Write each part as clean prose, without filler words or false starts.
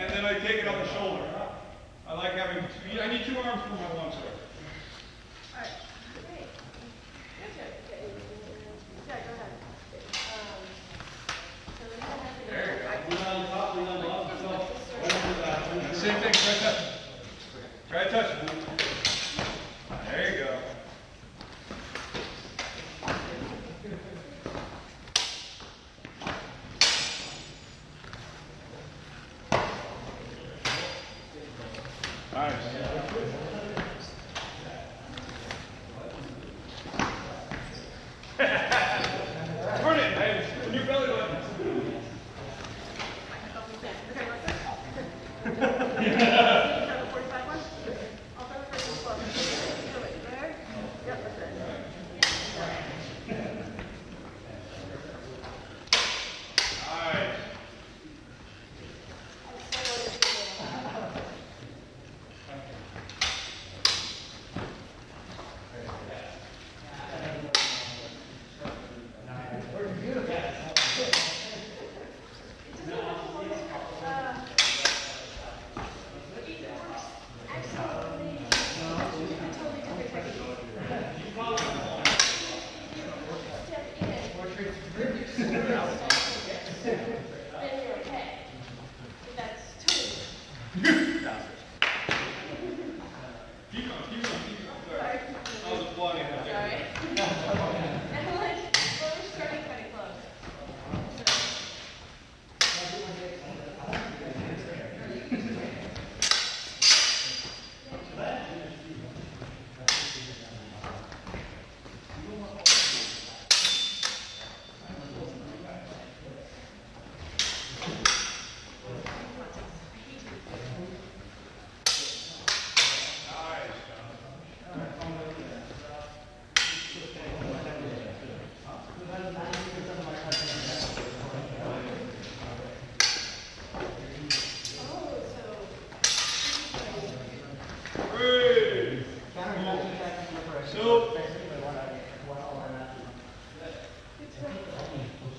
and then I take it on the shoulder. I like having two, I need 2 arms for my longsword. Alright, great. Yeah, go ahead. There you go. Same thing, try touch. Try touch. There you go. Nice. Turn it, hey, in your belly button.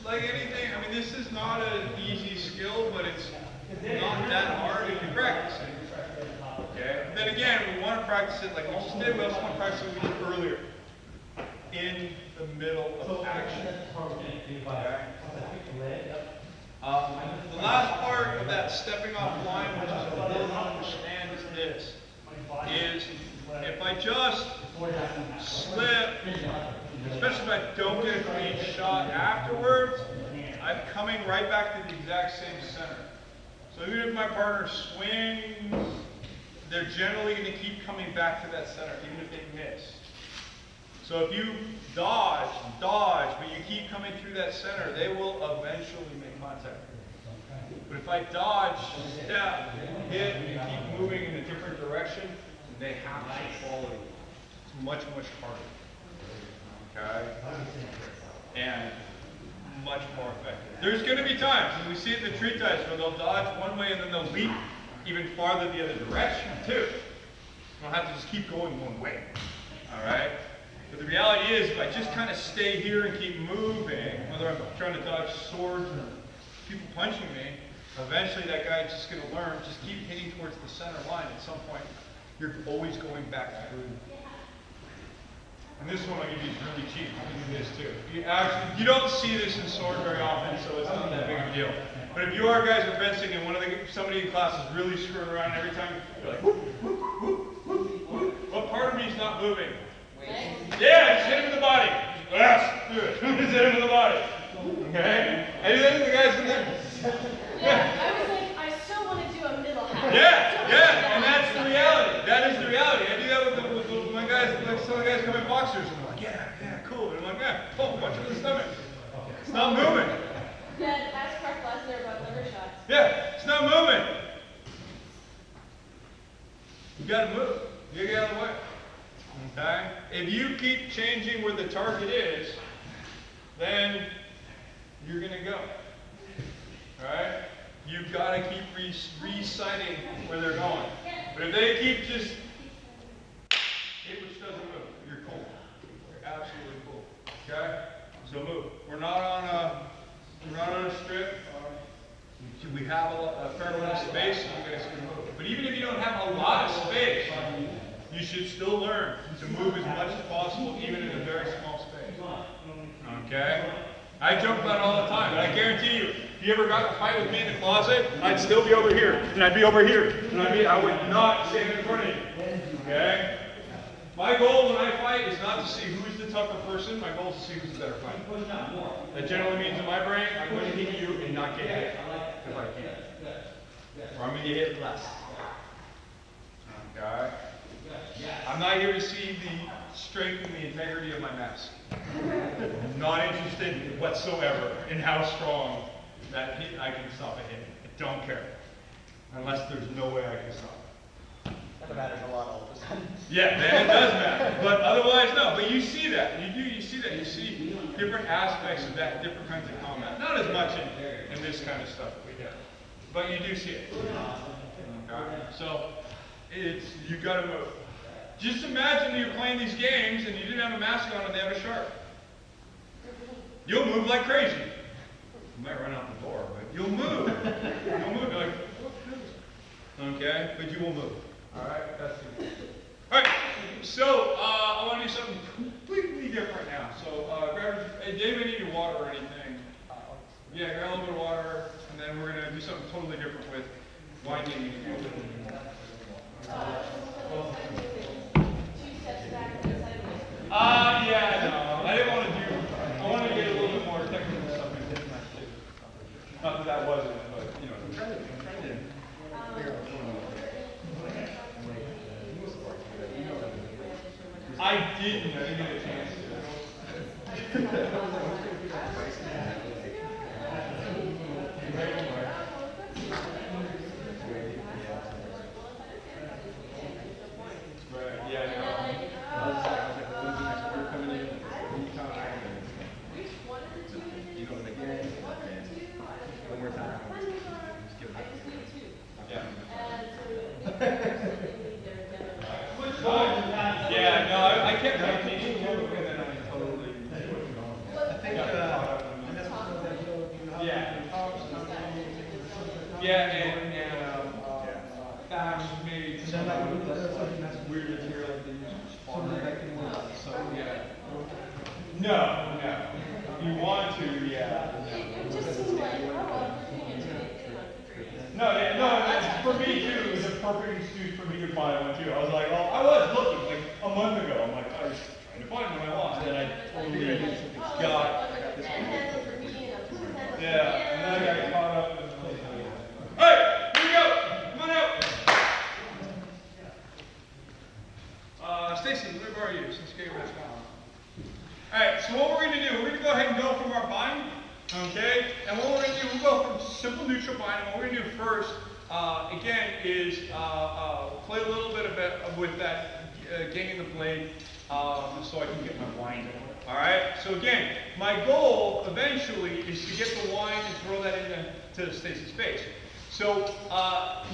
Like anything, I mean, this is not an easy skill, but it's not that hard if you practice it. Okay? Then again, we want to practice it like we just did. We also want to practice it we did earlier, in the middle of action. Okay? The last part of that stepping off line, which is important to understand, is this: is if I just slip, especially if I don't get a clean shot afterwards, I'm coming right back to the exact same center. So even if my partner swings, they're generally going to keep coming back to that center, even if they miss. So if you dodge, but you keep coming through that center, they will eventually make contact. But if I dodge, step, hit, and keep moving in a different direction, they have to follow you. It's much, much harder. Okay? And much more effective. There's going to be times, and we see it in the tree types, where they'll dodge one way and then they'll leap even farther the other direction, too. You don't have to just keep going one way. Alright? But the reality is, if I just kind of stay here and keep moving, whether I'm trying to dodge swords or people punching me, eventually that guy's just going to learn, just keep hitting towards the center line. At some point, you're always going back through. And this one I'll give you is really cheap. You can do this too. You don't see this in sword very often, so it's not that big of a deal. But if you are guys are fencing and somebody in class is really screwing around every time, you're like, whoop, whoop, whoop, whoop, whoop. What part of me is not moving? Yeah, just hit him in the body. Yes, do it. Just hit him in the body. Okay? Anything? The guys in there? Yeah, I was like, I still want to do a middle half. Yeah, and that's the reality. That is the reality. I do that with my guys, like some of the guys come in boxers, and I'm like, yeah, cool. And I'm like, yeah, oh, watch for the stomach. It's not moving. Dad, ask Mark Lesnar about liver shots. Yeah, it's not moving. You gotta move. You gotta get out of the way. Okay? If you keep changing where the target is, then you're gonna go. Alright? You've got to keep reciting where they're going. But if they keep just hit which doesn't move, you're cool. You're absolutely cool. Okay? So move. We're not on a strip. We have a fair amount of space. should still learn to move as much as possible, even in a very small space. Okay? I joke about it all the time, but I guarantee you, if you ever got in a fight with me in the closet, I'd still be over here, and I'd be over here, and I would not stand in front of you. Okay? My goal when I fight is not to see who's the tougher person. My goal is to see who's the better fighter. That generally means in my brain, I'm going to hit you and not get hit if I can. Or I'm going to get hit less. Okay? I'm not here to see the strength and the integrity of my mask. I'm not interested whatsoever in how strong that hit I can stop a hit. I don't care. Unless there's no way I can stop it. That matters a lot all of a sudden. Yeah, then it does matter. But otherwise, no. But you see that. You see that. You see different aspects of that, different kinds of combat. Not as much in this kind of stuff we get. But you do see it. Okay. So you got to move. Just imagine you're playing these games and you didn't have a mask on and they have a shark. You'll move like crazy. You might run out the door, but you'll move. You'll move. You're like, okay, but you will move. All right, that's it. All right, so I want to do something completely different now. So grab, David, need your water or anything? Yeah, grab a little bit of water, and then we're going to do something totally different with winding. Yeah, no, I didn't want to do. I wanted to get a little bit more technical stuff into my sleep. Not that that wasn't, but you know. I didn't get a chance to. Right, yeah, One more time. Yeah, no, I kept thinking, and then I totally. I think, yeah, and Fabs made some weird material that they use for spawning. So, yeah. No. If you want to, yeah. It just seemed like, oh, I'm looking into it. No, for me too, it was a perfect excuse for me to buy one too. I was like, I was looking like a month ago. I'm like, I was trying to find one I want, and I totally got. Yeah, and then I got caught up in the. Alright, here we go. Come on out. Stacy, let me borrow you since you gave us now. Alright, so what we're going to do, we're going to go ahead and go from our bind. Okay, and what we're going to do, we'll go from simple neutral bind, and what we're going to do first, again, is play a little bit with that ganging the blade, so I can get my wind. All right, so again, my goal eventually is to get the wind and throw that into Stacy's face. So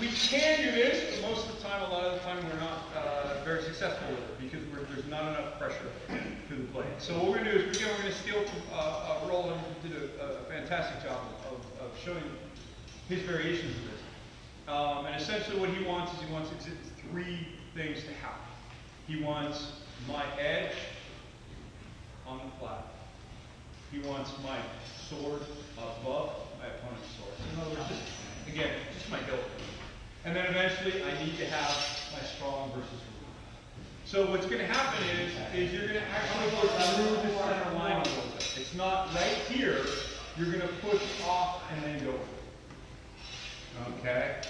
we can do this, but most of the time, a lot of the time, we're not very successful with it because there's not enough pressure to the blade. So what we're going to do is, again, we're going to steal from Roland, who did a fantastic job of showing his variations of this. And essentially what he wants is it's three things to happen. He wants my edge on the flat. He wants my sword above my opponent's sword. In other words, just my hilt. And then eventually I need to have my strong versus weak. So what's going to happen is you're going to actually go through the center line a little bit. It's not right here. You're going to push off and then go. Okay?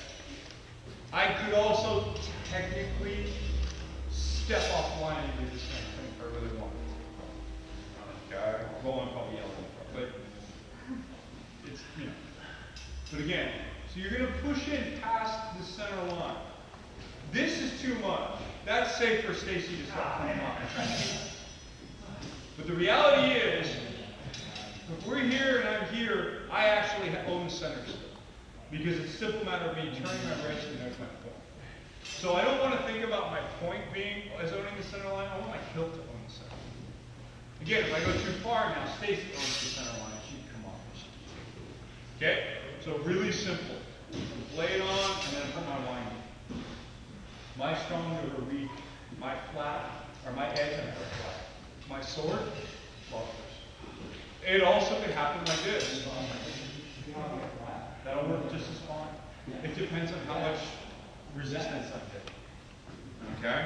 I could also technically step offline and do the same thing if I really wanted to. Okay? Roland probably yelled at me, but it's, you know. But again, so you're going to push in past the center line. This is too much. That's safe for Stacy to start coming off and trying to hit. But the reality is, if we're here and I'm here, I actually own the center still. Because it's a simple matter of me turning my wrist and there's my point. So I don't want to think about my point being as owning the center line. I want my hilt to own the center line. Again, if I go too far now, Stacy owns the center line. She'd come off. Okay? So really simple. Blade on and then put my wind in. My strong or weak my flat, or my edge on the flat. My sword, Longsword. It also can happen like this. That'll work just as fine. It depends on how much resistance I'm getting. Okay?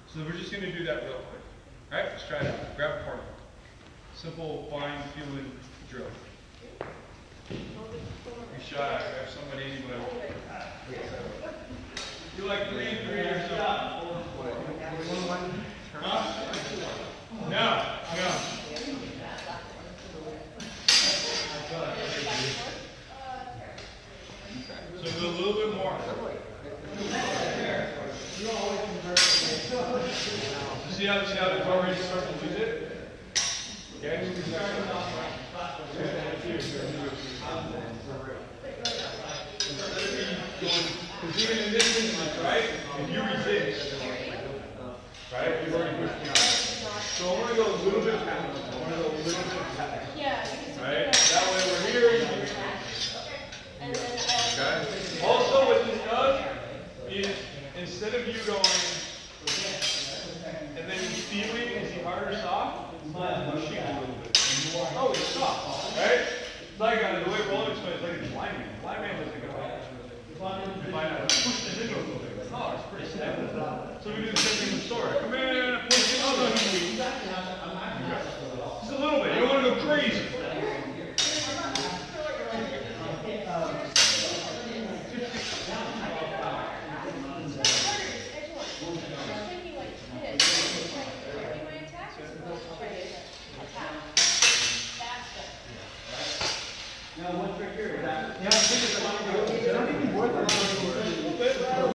So we're just going to do that real quick. Alright, let's try it out. Grab a partner. Simple, fine, feeling drill. Be shy, grab somebody, anybody. You like 3-3 or so? Huh? No, no. So do a little bit more. So see how it's already starting to use it? Okay. Because even in this instance, right, if you resist, right, you've already pushed me out. So I want to go a little bit past. Yeah. Right? That way we're here. Okay? Also, what this does is, instead of you going, and then feeling, is he hard or soft? Pushing a little bit. Oh, it's soft. Right? It's like the way Roller explains, it's like a blind man. Blind man doesn't go like that. If I push this into a little bit, oh, it's pretty stiff. So we do the same thing with sword. Come in, push it. Oh, no, he's weak. Just a little bit. You don't want to go crazy.